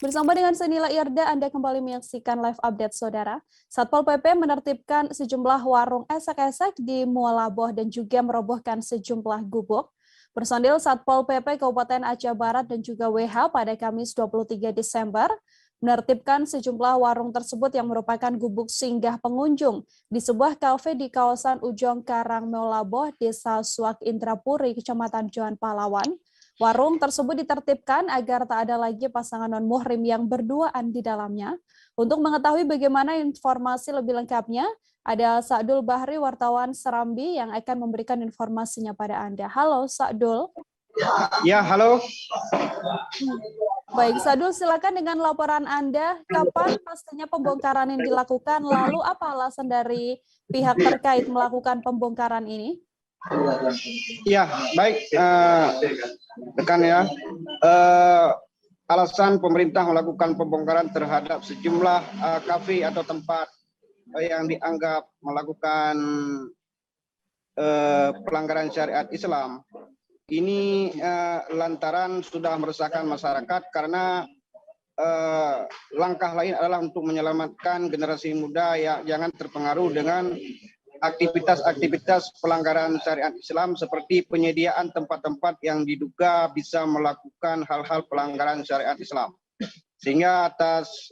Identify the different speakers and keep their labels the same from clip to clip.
Speaker 1: Bersama dengan Senila Irda, Anda kembali menyaksikan live update, Saudara. Satpol PP menertibkan sejumlah warung esek-esek di Mualaboh dan juga merobohkan sejumlah gubuk. Personil Satpol PP Kabupaten Aceh Barat dan juga WH pada Kamis 23 Desember menertibkan sejumlah warung tersebut yang merupakan gubuk singgah pengunjung di sebuah kafe di kawasan Ujong Karang Mualaboh, Desa Suak Indrapuri, Kecamatan Johan Pahlawan. Warung tersebut ditertibkan agar tak ada lagi pasangan non-muhrim yang berduaan di dalamnya. Untuk mengetahui bagaimana informasi lebih lengkapnya, ada Sa'dul Bahri, wartawan Serambi, yang akan memberikan informasinya pada Anda. Halo, Sa'dul.
Speaker 2: Ya, halo.
Speaker 1: Baik, Sa'dul, silakan dengan laporan Anda. Kapan pastinya pembongkaran yang dilakukan, lalu apa alasan dari pihak terkait melakukan pembongkaran ini?
Speaker 2: Ya, baik, rekan ya. Alasan pemerintah melakukan pembongkaran terhadap sejumlah kafe atau tempat yang dianggap melakukan pelanggaran syariat Islam ini lantaran sudah meresahkan masyarakat karena langkah lain adalah untuk menyelamatkan generasi muda yang jangan terpengaruh dengan aktivitas-aktivitas pelanggaran syariat Islam seperti penyediaan tempat-tempat yang diduga bisa melakukan hal-hal pelanggaran syariat Islam. Sehingga atas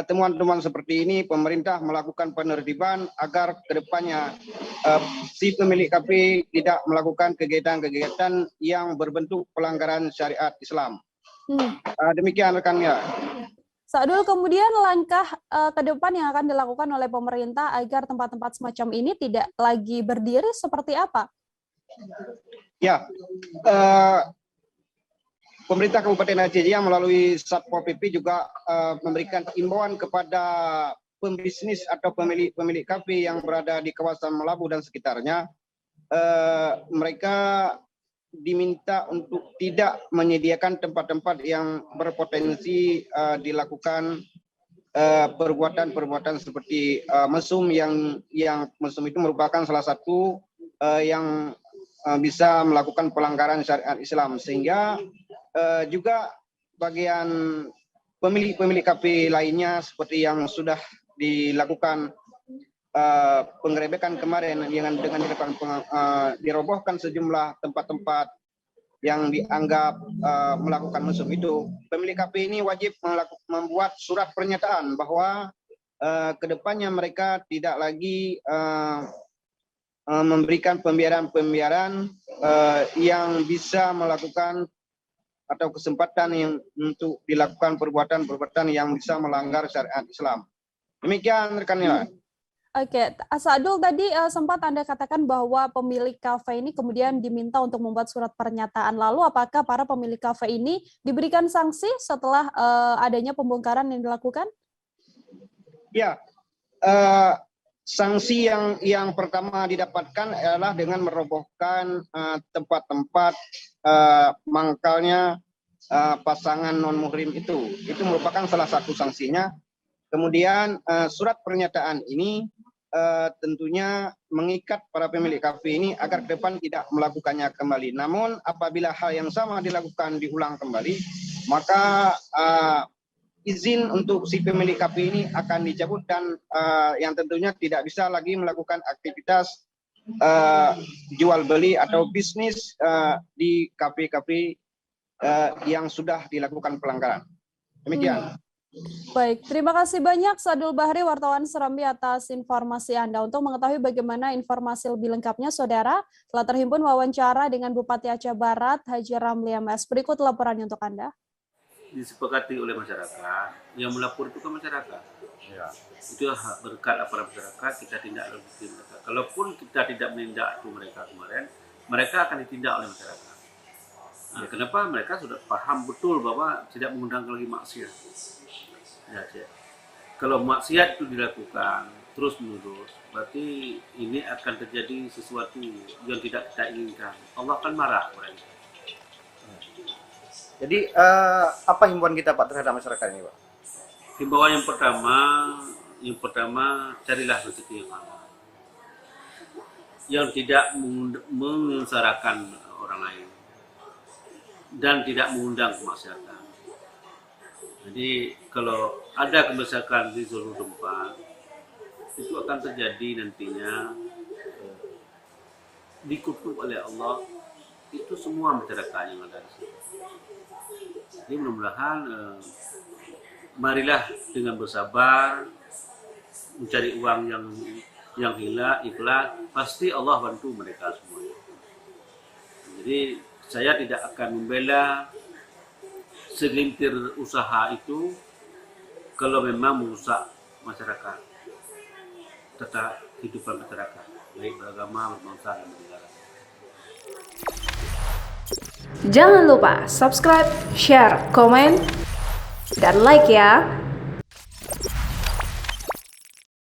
Speaker 2: temuan-temuan seperti ini, pemerintah melakukan penertiban agar kedepannya si pemilik kafe tidak melakukan kegiatan-kegiatan yang berbentuk pelanggaran syariat Islam. Demikian rekannya.
Speaker 1: Sa'dul, kemudian langkah ke depan yang akan dilakukan oleh pemerintah agar tempat-tempat semacam ini tidak lagi berdiri seperti apa?
Speaker 2: Ya, pemerintah Kabupaten Aceh yang melalui Satpol PP juga memberikan imbauan kepada pembisnis atau pemilik kafe yang berada di kawasan Melabu dan sekitarnya. Mereka diminta untuk tidak menyediakan tempat-tempat yang berpotensi dilakukan perbuatan-perbuatan seperti mesum yang mesum itu merupakan salah satu yang bisa melakukan pelanggaran syariat Islam, sehingga juga bagian pemilik kafe lainnya seperti yang sudah dilakukan penggerebekan kemarin dengan dirobohkan sejumlah tempat-tempat yang dianggap melakukan mesum itu, pemilik kafe ini wajib membuat surat pernyataan bahwa kedepannya mereka tidak lagi memberikan pembiaran-pembiaran yang bisa melakukan atau kesempatan yang untuk dilakukan perbuatan-perbuatan yang bisa melanggar syariat Islam. Demikian rekannya.
Speaker 1: Oke, Sa'dul, tadi sempat Anda katakan bahwa pemilik kafe ini kemudian diminta untuk membuat surat pernyataan. Lalu apakah para pemilik kafe ini diberikan sanksi setelah adanya pembongkaran yang dilakukan?
Speaker 2: Ya, sanksi yang pertama didapatkan adalah dengan merobohkan tempat-tempat mangkalnya pasangan non-muhrim itu. Itu merupakan salah satu sanksinya. Kemudian surat pernyataan ini tentunya mengikat para pemilik kafe ini agar ke depan tidak melakukannya kembali. Namun apabila hal yang sama dilakukan diulang kembali, maka izin untuk si pemilik kafe ini akan dicabut dan yang tentunya tidak bisa lagi melakukan aktivitas jual beli atau bisnis di kafe-kafe yang sudah dilakukan pelanggaran. Demikian.
Speaker 1: Baik, terima kasih banyak Sa'dul Bahri, wartawan Serambi, atas informasi Anda. Untuk mengetahui bagaimana informasi lebih lengkapnya, Saudara, telah terhimpun wawancara dengan Bupati Aceh Barat, Haji Ramli MS. Berikut laporannya untuk Anda.
Speaker 3: Disepakati oleh masyarakat, yang melapor itu kan masyarakat. Ya. Itu hak berkat aparat masyarakat, kita tindak lanjuti mereka. Kalaupun kita tidak menindak itu mereka kemarin, mereka akan ditindak oleh masyarakat. Nah, kenapa? Mereka sudah paham betul bahwa tidak mengundang lagi maksiat. Ya, kalau maksiat itu dilakukan terus-menerus, berarti ini akan terjadi sesuatu yang tidak kita inginkan. Allah akan marah kepada kita.
Speaker 4: Jadi apa himbauan kita Pak terhadap masyarakat ini Pak?
Speaker 3: Himbauan yang pertama carilah rezeki yang halal, yang tidak menyengsarakan orang lain dan tidak mengundang kemaksiatan. Jadi kalau ada kebiasaan di seluruh tempat, itu akan terjadi nantinya dikutuk oleh Allah itu semua masyarakat yang ada di situ. Jadi mudah-mudahan marilah dengan bersabar mencari uang yang ikhlas, pasti Allah bantu mereka semuanya. Jadi saya tidak akan membela segelintir usaha itu kalau memang merusak masyarakat, tata kehidupan masyarakat, baik beragama, berbangsa, dan bernegara.
Speaker 5: Jangan lupa subscribe, share, komen, dan like ya.